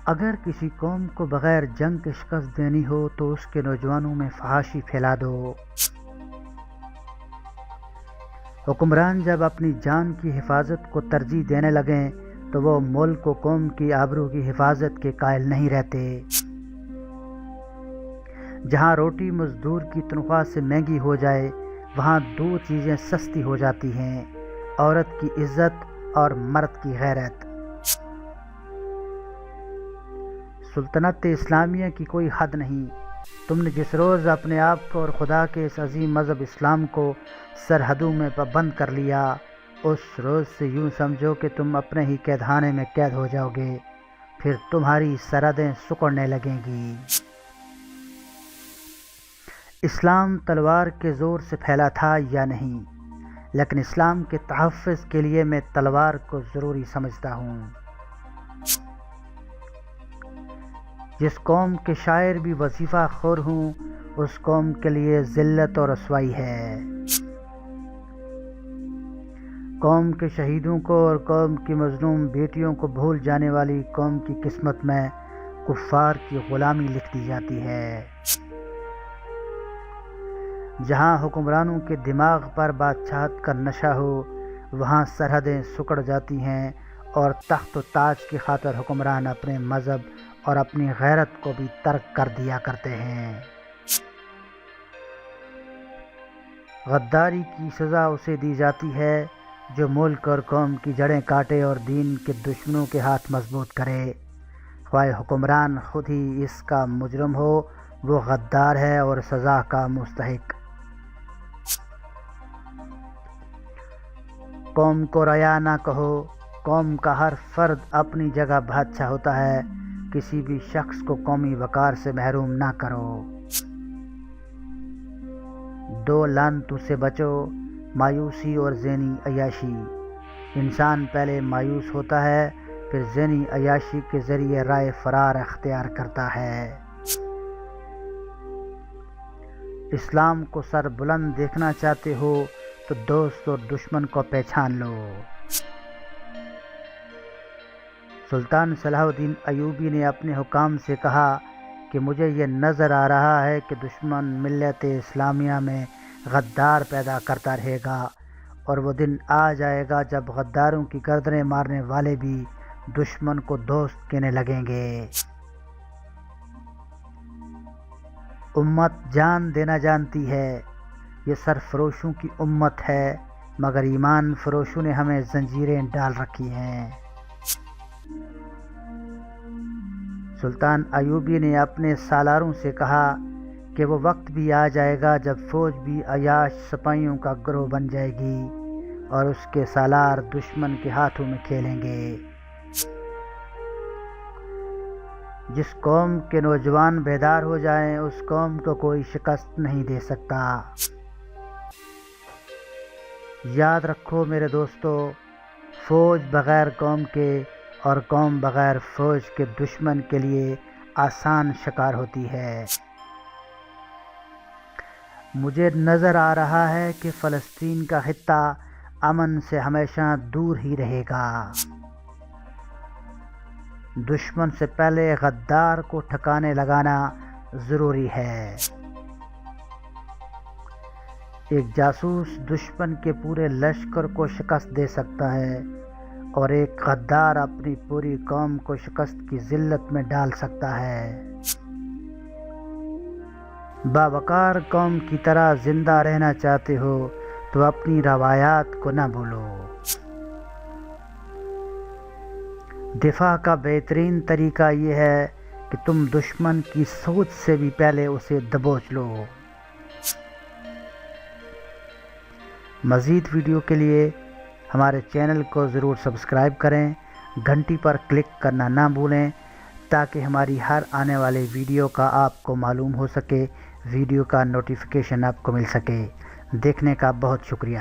اگر کسی قوم کو بغیر جنگ کے شکست دینی ہو تو اس کے نوجوانوں میں فحاشی پھیلا دو۔ حکمران جب اپنی جان کی حفاظت کو ترجیح دینے لگیں تو وہ ملک و قوم کی آبرو کی حفاظت کے قائل نہیں رہتے۔ جہاں روٹی مزدور کی تنخواہ سے مہنگی ہو جائے وہاں دو چیزیں سستی ہو جاتی ہیں، عورت کی عزت اور مرد کی غیرت۔ سلطنت اسلامیہ کی کوئی حد نہیں۔ تم نے جس روز اپنے آپ کو اور خدا کے اس عظیم مذہب اسلام کو سرحدوں میں پابند کر لیا، اس روز سے یوں سمجھو کہ تم اپنے ہی قید خانے میں قید ہو جاؤ گے، پھر تمہاری سرحدیں سکڑنے لگیں گی۔ اسلام تلوار کے زور سے پھیلا تھا یا نہیں، لیکن اسلام کے تحفظ کے لیے میں تلوار کو ضروری سمجھتا ہوں۔ جس قوم کے شاعر بھی وظیفہ خور ہوں اس قوم کے لیے ذلت اور رسوائی ہے۔ قوم کے شہیدوں کو اور قوم کی مظلوم بیٹیوں کو بھول جانے والی قوم کی قسمت میں کفار کی غلامی لکھ دی جاتی ہے۔ جہاں حکمرانوں کے دماغ پر بادشاہت کا نشہ ہو وہاں سرحدیں سکڑ جاتی ہیں اور تخت و تاج کی خاطر حکمران اپنے مذہب اور اپنی غیرت کو بھی ترک کر دیا کرتے ہیں۔ غداری کی سزا اسے دی جاتی ہے جو ملک اور قوم کی جڑیں کاٹے اور دین کے دشمنوں کے ہاتھ مضبوط کرے، خواہ حکمران خود ہی اس کا مجرم ہو، وہ غدار ہے اور سزا کا مستحق۔ قوم کو رعایا نہ کہو، قوم کا ہر فرد اپنی جگہ بادشاہ ہوتا ہے، کسی بھی شخص کو قومی وقار سے محروم نہ کرو۔ دو لعنتوں سے بچو، مایوسی اور ذہنی عیاشی۔ انسان پہلے مایوس ہوتا ہے پھر ذہنی عیاشی کے ذریعے رائے فرار اختیار کرتا ہے۔ اسلام کو سر بلند دیکھنا چاہتے ہو تو دوست اور دشمن کو پہچان لو۔ سلطان صلاح الدین ایوبی نے اپنے حکام سے کہا کہ مجھے یہ نظر آ رہا ہے کہ دشمن ملت اسلامیہ میں غدار پیدا کرتا رہے گا، اور وہ دن آ جائے گا جب غداروں کی گردنیں مارنے والے بھی دشمن کو دوست کہنے لگیں گے۔ امت جان دینا جانتی ہے، یہ سرفروشوں کی امت ہے، مگر ایمان فروشوں نے ہمیں زنجیریں ڈال رکھی ہیں۔ سلطان ایوبی نے اپنے سالاروں سے کہا کہ وہ وقت بھی آ جائے گا جب فوج بھی عیاش سپاہیوں کا گروہ بن جائے گی اور اس کے سالار دشمن کے ہاتھوں میں کھیلیں گے۔ جس قوم کے نوجوان بیدار ہو جائیں اس قوم کو کوئی شکست نہیں دے سکتا۔ یاد رکھو میرے دوستو، فوج بغیر قوم کے اور قوم بغیر فوج کے دشمن کے لیے آسان شکار ہوتی ہے۔ مجھے نظر آ رہا ہے کہ فلسطین کا خطہ امن سے ہمیشہ دور ہی رہے گا۔ دشمن سے پہلے غدار کو ٹھکانے لگانا ضروری ہے۔ ایک جاسوس دشمن کے پورے لشکر کو شکست دے سکتا ہے اور ایک غدار اپنی پوری قوم کو شکست کی ذلت میں ڈال سکتا ہے۔ باوقار قوم کی طرح زندہ رہنا چاہتے ہو تو اپنی روایات کو نہ بھولو۔ دفاع کا بہترین طریقہ یہ ہے کہ تم دشمن کی سوچ سے بھی پہلے اسے دبوچ لو۔ مزید ویڈیو کے لیے ہمارے چینل کو ضرور سبسکرائب کریں، گھنٹی پر کلک کرنا نہ بھولیں تاکہ ہماری ہر آنے والے ویڈیو کا آپ کو معلوم ہو سکے، ویڈیو کا نوٹیفیکیشن آپ کو مل سکے۔ دیکھنے کا بہت شکریہ۔